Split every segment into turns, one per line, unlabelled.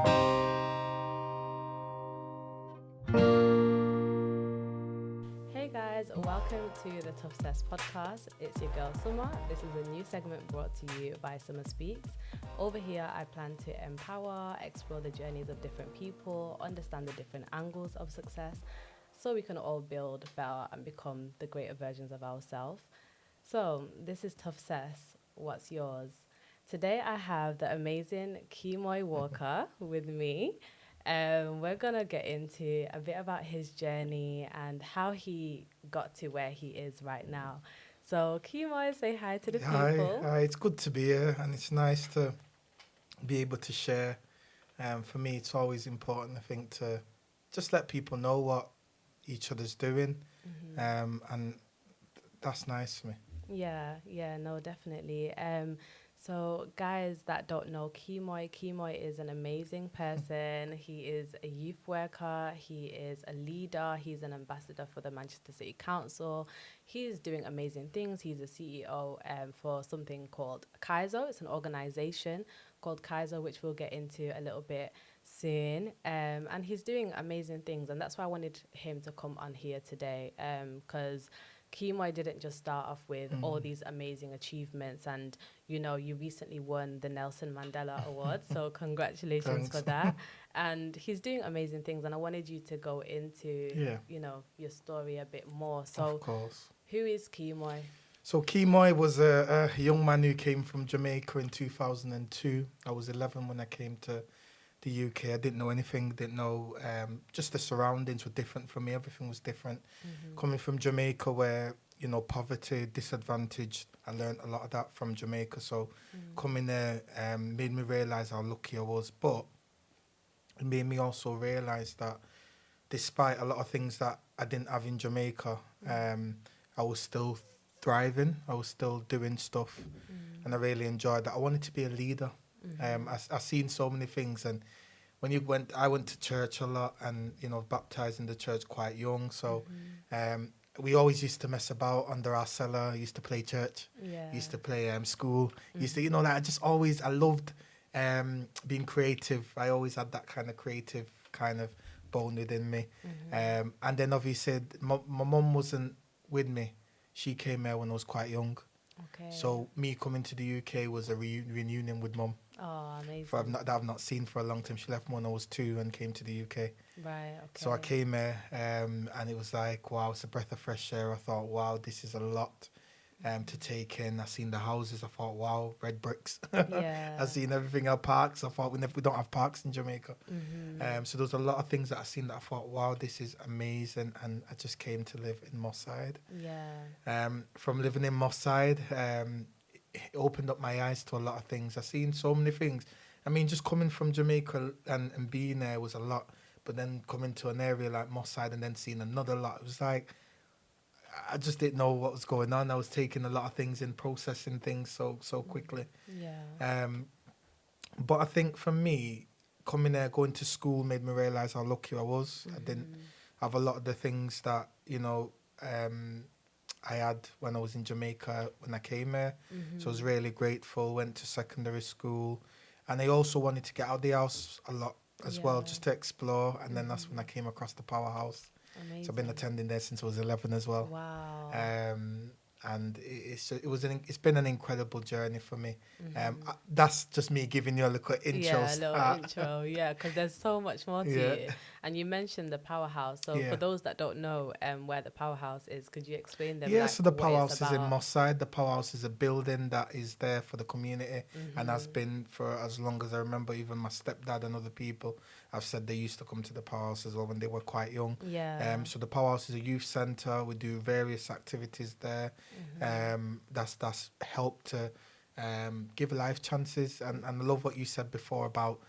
Hey guys, welcome to the ToughCess podcast. It's your girl Suma. This is a new segment brought to you by Suma Speaks. Over here, I plan to empower, explore the journeys of different people, understand the different angles of success, so we can all build better and become the greater versions of ourselves. So this is ToughCess. What's yours? Today I have the amazing Kemoy Walker with me. We're going to get into a bit about his journey and how he got to where he is right now. So, Kemoy, say hi to the people.
Hi, it's good to be here, and it's nice to be able to share. For me, it's always important, I think, to just let people know what each other's doing, and that's nice for me.
Yeah, no, definitely. So guys that don't know Kemoy is an amazing person. He is a youth worker. He is a leader. He's an ambassador for the Manchester City Council. He's doing amazing things. He's a CEO for something called Kaiso. It's an organization called Kaiso, which we'll get into a little bit soon. And he's doing amazing things. And that's why I wanted him to come on here today, because Kemoy didn't just start off with all these amazing achievements, and you recently won the Nelson Mandela Award, so congratulations for that. And he's doing amazing things, and I wanted you to go into your story a bit more. So,
Of course.
who is Kemoy?
So Kemoy was a young man who came from Jamaica in 2002. I was 11 when I came to the UK. I didn't know anything, didn't know, just the surroundings were different for me. Everything was different. Coming from Jamaica where, poverty, disadvantage, I learned a lot of that from Jamaica. So coming there made me realise how lucky I was. But it made me also realise that despite a lot of things that I didn't have in Jamaica, I was still thriving. I was still doing stuff. And I really enjoyed that. I wanted to be a leader. I seen so many things, and I went to church a lot, and baptized in the church quite young. So we always used to mess about under our cellar. Used to play church. Used to play school. Used to I loved being creative. I always had that kind of creative kind of bone within me. And then obviously my mum wasn't with me. She came here when I was quite young.
Okay.
So me coming to the UK was a reunion with mum.
Oh, amazing.
That I've not seen for a long time. She left when I was 2 and came to the UK.
Right, okay.
So I came here and it was like, wow, it's a breath of fresh air. I thought, wow, this is a lot to take in. I seen the houses. I thought, wow, red bricks.
Yeah.
I seen everything, our parks. I thought we don't have parks in Jamaica. So there was a lot of things that I seen that I thought, wow, this is amazing. And I just came to live in Moss Side.
Yeah.
From living in Moss Side, it opened up my eyes to a lot of things. I seen so many things. I mean, just coming from Jamaica and being there was a lot. But then coming to an area like Moss Side and then seeing another lot, it was like, I just didn't know what was going on. I was taking a lot of things in, processing things so quickly.
Yeah.
But I think for me, coming there, going to school made me realise how lucky I was. I didn't have a lot of the things that, I had when I was in Jamaica when I came here. So I was really grateful, went to secondary school. And I also wanted to get out of the house a lot as well, just to explore. And then that's when I came across the Powerhouse.
Amazing.
So I've been attending there since I was 11 as well.
Wow.
And it's been an incredible journey for me. That's just me giving you a little intro.
Yeah, a little intro. Yeah, because there's so much more to it. And you mentioned the Powerhouse. So for those that don't know where the Powerhouse is, could you explain them?
Yeah, so the Powerhouse is in Moss Side. The Powerhouse is a building that is there for the community and has been for as long as I remember. Even my stepdad and other people have said they used to come to the Powerhouse as well when they were quite young.
Yeah.
So the Powerhouse is a youth centre. We do various activities there. That's helped to give life chances. And I love what you said before about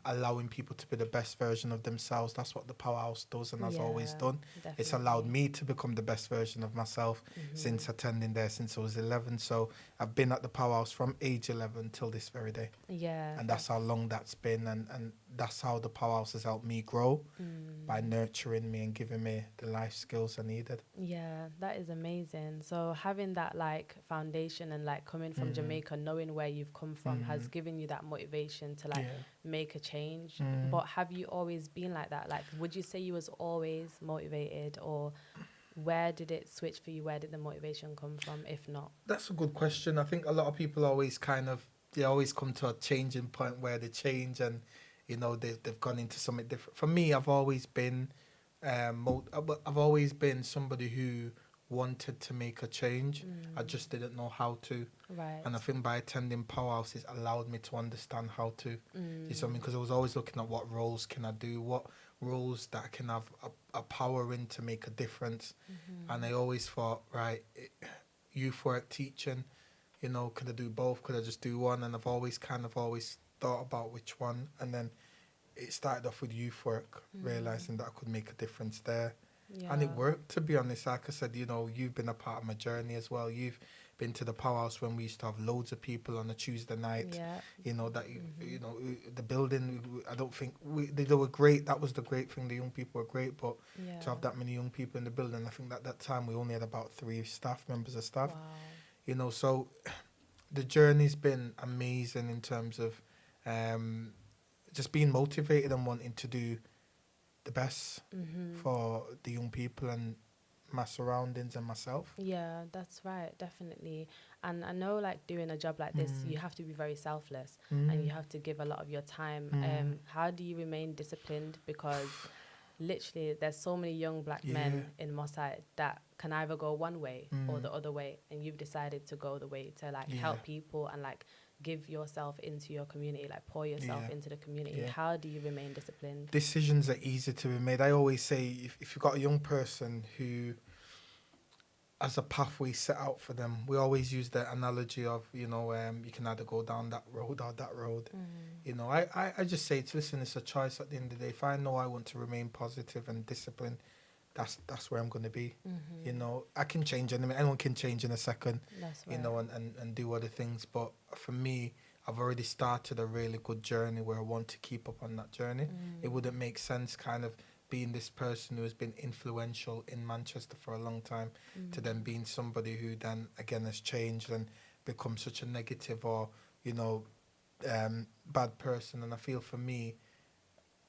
allowing people to be the best version of themselves. That's what the Powerhouse does and has always done.
Definitely.
It's allowed me to become the best version of myself since attending there since I was 11. So I've been at the Powerhouse from age 11 till this very day.
Yeah.
And that's how long that's been. And that's how the Powerhouse has helped me grow by nurturing me and giving me the life skills I needed.
Yeah, that is amazing. So having that like foundation and like coming from Jamaica, knowing where you've come from has given you that motivation to like make a change.
Mm.
But have you always been like that? Like, would you say you was always motivated, or where did it switch for you? Where did the motivation come from, if not?
That's a good question. I think a lot of people always they always come to a changing point where they change and, they've gone into something different. For me, I've always been, I've always been somebody who wanted to make a change. I just didn't know how to.
Right.
And I think by attending powerhouses allowed me to understand how to do something, because I was always looking at what roles can I do, what roles that I can have a power in to make a difference. And I always thought, right, youth work, teaching, could I do both? Could I just do one? And I've always thought about which one. And then it started off with youth work, realising that I could make a difference there.
Yeah.
And it worked, to be honest. Like I said, you've been a part of my journey as well. You've been to the powerhouse when we used to have loads of people on a Tuesday night.
Yeah.
The building, I don't think, they were great. That was the great thing. The young people were great, but to have that many young people in the building, I think that time we only had about 3 members of staff.
Wow.
So the journey's been amazing in terms of just being motivated and wanting to do the best for the young people and my surroundings and myself.
Yeah, that's right, definitely. And I know, like, doing a job like this, you have to be very selfless and you have to give a lot of your time. How do you remain disciplined? Because literally there's so many young black men in Mossad that can either go one way or the other way, and you've decided to go the way to help people and give yourself into your community, pour yourself into the community. How do you remain disciplined?
Decisions are easy to be made. I always say, if you've got a young person who has a pathway set out for them, we always use the analogy of, you can either go down that road or that road. I just say, listen, it's a choice at the end of the day. If I know I want to remain positive and disciplined, that's where I'm going to be. I can change anyone can change in a second.
That's right.
And do other things. But for me, I've already started a really good journey where I want to keep up on that journey. It wouldn't make sense kind of being this person who has been influential in Manchester for a long time to then being somebody who then again has changed and become such a negative or bad person. And I feel for me,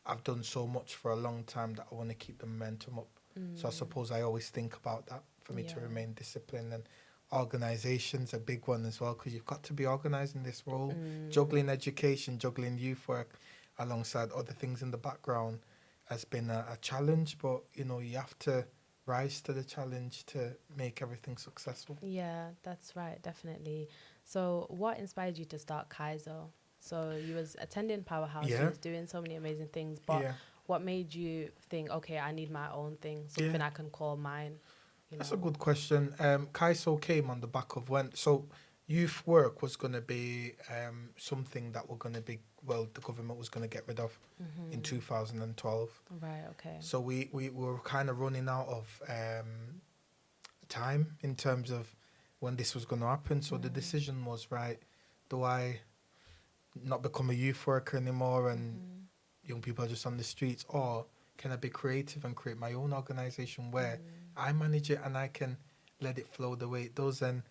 I've done so much for a long time that I want to keep the momentum up. So I suppose I always think about that for me to remain disciplined. And organisation's a big one as well, because you've got to be organised in this role. Juggling education, juggling youth work alongside other things in the background has been a challenge, but you have to rise to the challenge to make everything successful.
Yeah, that's right, definitely. So what inspired you to start Kaiso? So you was attending Powerhouse, you was doing so many amazing things, but what made you think, okay, I need my own thing, something I can call mine?
That's a good question. Kaiso came on the back of so youth work was going to be something that the government was going to get rid of in 2012.
Right, okay.
So we were kind of running out of time in terms of when this was going to happen. So the decision was, right, do I not become a youth worker anymore and young people are just on the streets, or can I be creative and create my own organisation where I manage it and I can let it flow the way it does and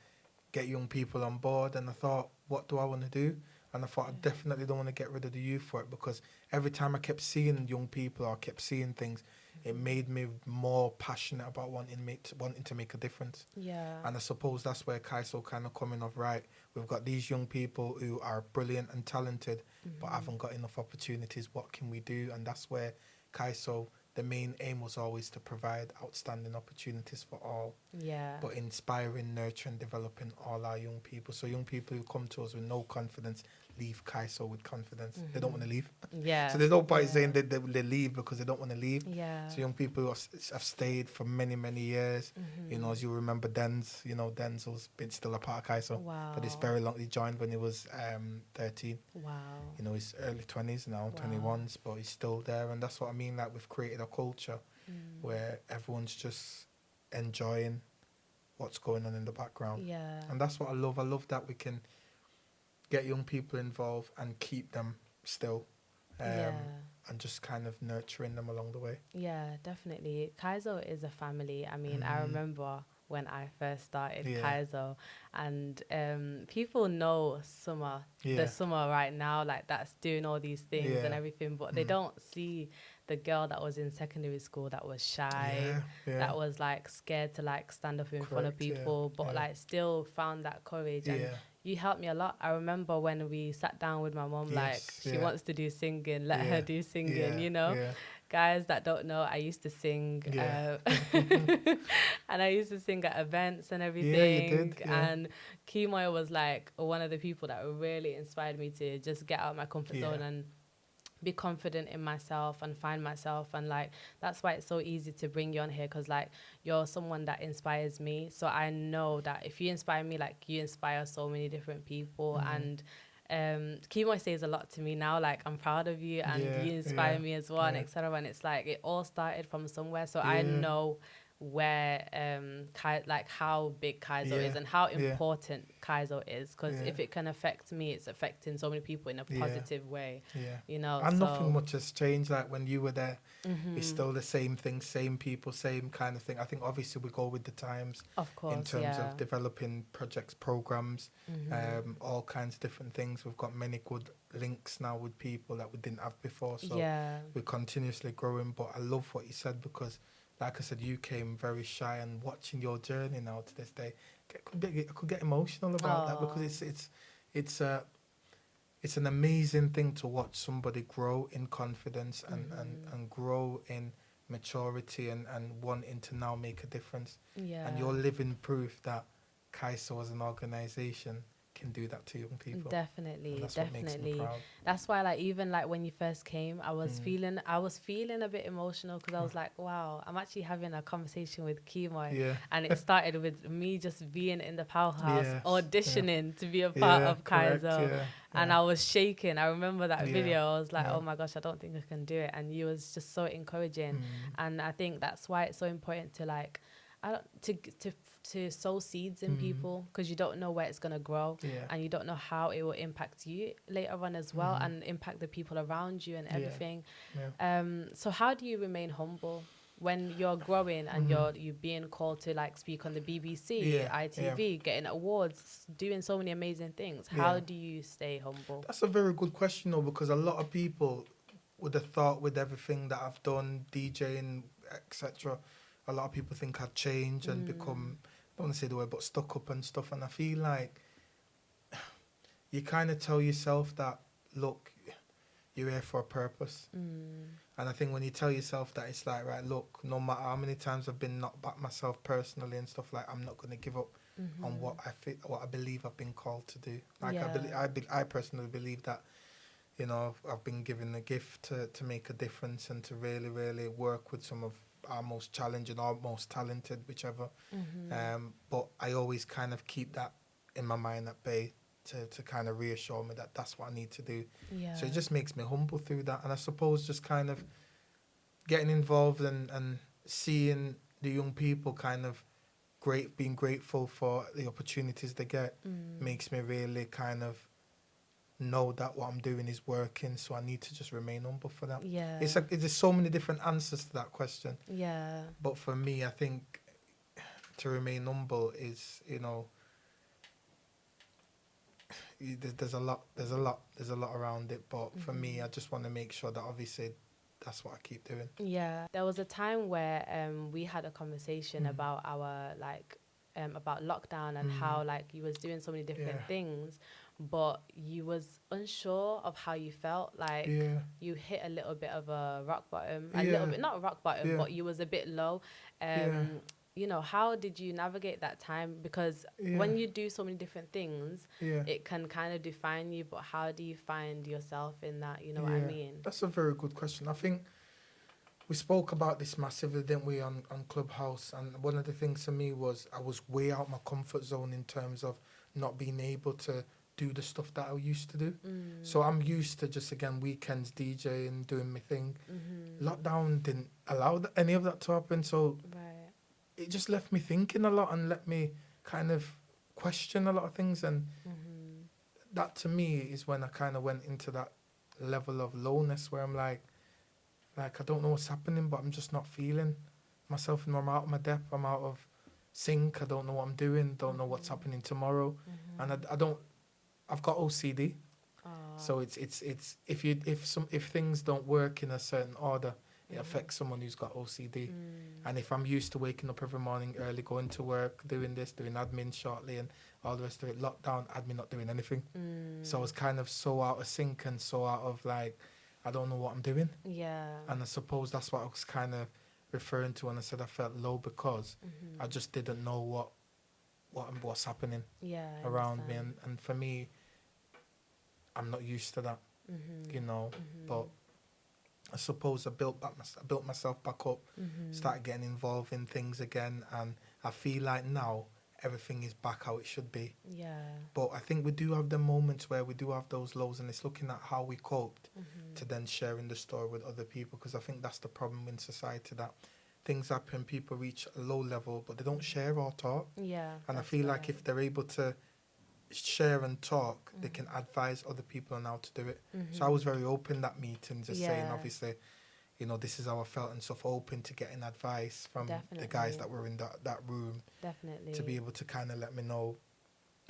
get young people on board? And I thought, what do I want to do? And I thought, I definitely don't want to get rid of the youth work, because every time I kept seeing young people or kept seeing things, it made me more passionate about wanting to make a difference.
Yeah.
And I suppose that's where Kaiso kind of coming of, right, we've got these young people who are brilliant and talented, but haven't got enough opportunities. What can we do? And that's where Kaiso, the main aim was always to provide outstanding opportunities for all.
Yeah.
But inspiring, nurturing, developing all our young people. So young people who come to us with no confidence leave Kaiso with confidence. They don't want to leave.
Yeah.
So there's no point saying that they leave because they don't want to leave.
Yeah.
So young people who have stayed for many, many years. As you remember, Denzel's been still a part of Kaiso.
Wow.
For this very long. He joined when he was 13.
Wow.
He's early 20s now, 21s, but he's still there. And that's what I mean, like we've created a culture where everyone's just enjoying what's going on in the background.
Yeah.
And that's what I love. I love that we can get young people involved and keep them still. And just kind of nurturing them along the way.
Yeah, definitely. Kaiso is a family. I mean, I remember when I first started
Yeah.
Kaiso, and people know Summer, the
Yeah.
Summer right now, like that's doing all these things and
Yeah.
everything, but they don't see the girl that was in secondary school that was shy,
Yeah. Yeah.
that was like scared to like stand up in front of
Correct, yeah,
people, but
yeah.
like still found that courage. And
Yeah.
you helped me a lot. I remember when we sat down with my mom, like
Yes,
she
yeah.
wants to do singing, let
Yeah.
her do singing,
Yeah.
you know.
Yeah.
Guys that don't know, I used to sing,
Yeah.
and I used to sing at events and
Yeah,
everything.
you did. Yeah.
And Kemoy was like one of the people that really inspired me to just get out of my comfort
Yeah.
zone and be confident in myself and find myself. And like that's why it's so easy to bring you on here, because like you're someone that inspires me. So I know that if you inspire me, like you inspire so many different people. And Kemoy says a lot to me now, like I'm proud of you and
Yeah,
you inspire
yeah,
me as well, and
yeah.
etc. And it's like it all started from somewhere. So I
Yeah.
know where like how big Kaiso
Yeah,
is and how
yeah.
important Kaiso is, because
Yeah.
if it can affect me, it's affecting so many people in a
Yeah.
positive way,
Yeah.
you know.
And
so
nothing much has changed. Like when you were there, it's still the same thing, same people, same kind of thing. I think obviously we go with the times
of course,
in terms
yeah.
of developing projects, programs, all kinds of different things. We've got many good links now with people that we didn't have before. So
Yeah.
we're continuously growing. But I love what you said, because like I said, you came very shy, and watching your journey now to this day, I could get emotional about that, because it's an amazing thing to watch somebody grow in confidence and grow in maturity and wanting to now make a difference.
Yeah.
And you're living proof that Kaiso as an organisation can do that to young people.
Definitely,
And that's what makes me
definitely.
proud.
That's why, like, even like when you first came, I was feeling a bit emotional, because I was like, wow, I'm actually having a conversation with Kemoy.
Yeah.
And it started with me just being in the powerhouse,
Yes,
auditioning to be a part of
correct,
Kaiso.
yeah,
And
yeah.
I was shaking. I remember that
Yeah,
video. I was like,
yeah.
oh my gosh, I don't think I can do it. And you was just so encouraging. And I think that's why it's so important to like, to sow seeds in people, because you don't know where it's going to grow,
Yeah.
and you don't know how it will impact you later on as well, and impact the people around you and everything.
Yeah.
So how do you remain humble when you're growing and you're being called to like speak on the BBC,
Yeah,
ITV, getting awards, doing so many amazing things? How do you stay humble?
That's a very good question, though, because a lot of people would have thought with everything that I've done, DJing, etc., a lot of people think I'd change and become, I don't want to say the word, but stuck up and stuff. And I feel like you kind of tell yourself that, look, you're here for a purpose. And I think when you tell yourself that, it's like, right, look, no matter how many times I've been knocked back myself personally and stuff, like, I'm not going to give up on what I believe I've been called to do. Like, I personally believe that, you know, I've been given a gift to make a difference and to really, really work with some of our most challenging or most talented, whichever. But I always kind of keep that in my mind at bay to kind of reassure me that that's what I need to do.
Yeah.
So it just makes me humble through that. And I suppose just kind of getting involved and seeing the young people kind of being grateful for the opportunities they get makes me really kind of know that what I'm doing is working. So I need to just remain humble for that.
Yeah.
It's like there's so many different answers to that question.
Yeah.
But for me, I think to remain humble is, you know, there's a lot around it. But for me, I just want to make sure that obviously that's what I keep doing.
Yeah. There was a time where we had a conversation about our like about lockdown and how like you was doing so many different things, but you was unsure of how you felt. Like you hit a little bit of a rock bottom, a little bit, not rock bottom, but you was a bit low. You know, how did you navigate that time? Because when you do so many different things, it can kind of define you, but how do you find yourself in that? You know what I mean?
That's a very good question. I think we spoke about this massively, didn't we, on Clubhouse? And one of the things for me was I was way out my comfort zone in terms of not being able to do the stuff that I used to do. So I'm used to just, again, weekends DJing, doing my thing. Lockdown didn't allow any of that to happen. So it just left me thinking a lot and let me kind of question a lot of things. And that to me is when I kind of went into that level of lowness where I'm like I don't know what's happening, but I'm just not feeling myself. And I'm out of my depth. I'm out of sync. I don't know what I'm doing. Don't know what's happening tomorrow, and I don't. I've got OCD, so it's if things don't work in a certain order, it affects someone who's got OCD. And if I'm used to waking up every morning early, going to work, doing this, doing admin shortly, and all the rest of it, lockdown, admin not doing anything. So I was kind of so out of sync and so out of like, I don't know what I'm doing.
Yeah.
And I suppose that's what I was kind of referring to when I said I felt low, because I just didn't know what's happening around me. And for me, I'm not used to that, you know. But I suppose I built myself back up, started getting involved in things again, and I feel like now everything is back how it should be.
Yeah.
But I think we do have the moments where we do have those lows, and it's looking at how we coped to then sharing the story with other people, because I think that's the problem in society, that things happen, people reach a low level, but they don't share or talk.
Yeah.
And I feel like if they're able to share and talk, they can advise other people on how to do it. So I was very open that meeting, just saying, obviously, you know, this is how I felt and stuff, open to getting advice from the guys that were in that room.
Definitely.
To be able to kind of let me know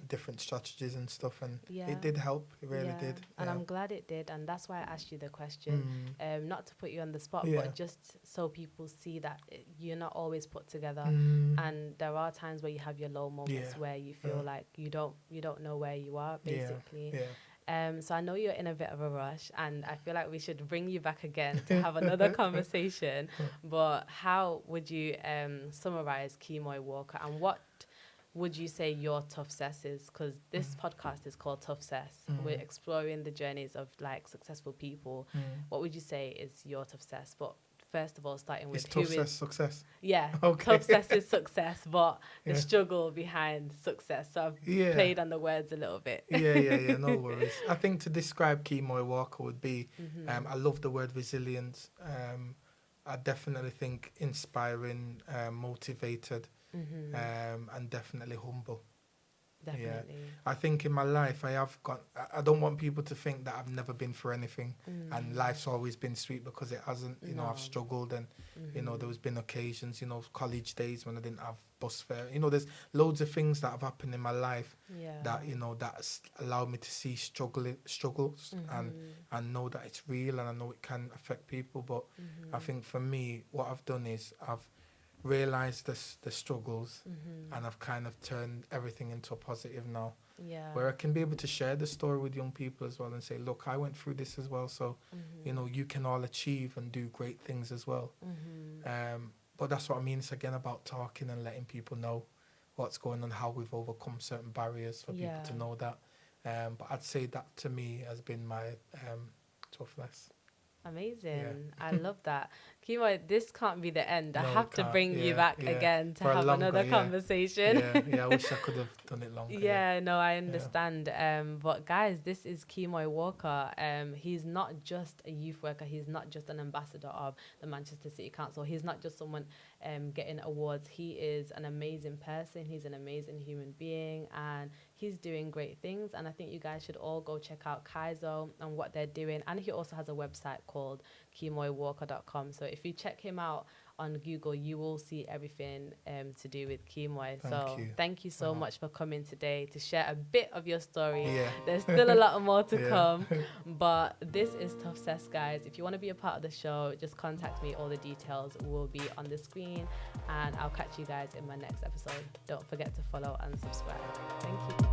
different strategies and stuff, and it did help. It really did.
And I'm glad it did, and that's why I asked you the question, not to put you on the spot, but just so people see that you're not always put together, and there are times where you have your low moments where you feel like you don't know where you are, basically. So I know you're in a bit of a rush, and I feel like we should bring you back again to have another conversation. But how would you summarize Kemoy Walker, and what would you say your ToughCess is? Because this podcast is called ToughCess. We're exploring the journeys of like successful people. What would you say is your ToughCess? But first of all, starting with who is
success.
Yeah,
okay.
ToughCess is success, but the struggle behind success. So I've played on the words a little bit.
Yeah. No worries. I think to describe Kemoy Walker would be, I love the word resilience. I definitely think inspiring, motivated. And definitely humble.
Definitely.
I think in my life I don't want people to think that I've never been through anything and life's always been sweet, because it hasn't. You know, I've struggled, and you know, there's been occasions, you know, college days when I didn't have bus fare. You know, there's loads of things that have happened in my life that, you know, that's allowed me to see struggles and know that it's real, and I know it can affect people. But I think for me, what I've done is I've realised the struggles, and I've kind of turned everything into a positive now, where I can be able to share the story with young people as well, and say, look, I went through this as well, so you know, you can all achieve and do great things as well. But that's what I mean. It's again about talking and letting people know what's going on, how we've overcome certain barriers for people to know that. But I'd say that to me has been my toughness.
Amazing. I love that. Kemoy, this can't be the end. I
No,
have to bring you back again to have another conversation.
I wish I could have done it longer.
No, I understand. But guys, this is Kemoy Walker. He's not just a youth worker. He's not just an ambassador of the Manchester City Council. He's not just someone getting awards. He is an amazing person. He's an amazing human being, and he's doing great things. And I think you guys should all go check out Kaiso and what they're doing. And he also has a website called KemoyWalker.com. So if you check him out on Google, you will see everything to do with Kemoy. Thank you so much for coming today to share a bit of your story. There's still a lot more to come, but this is ToughCess, guys. If you want to be a part of the show, just contact me. All the details will be on the screen, and I'll catch you guys in my next episode. Don't forget to follow and subscribe. Thank you.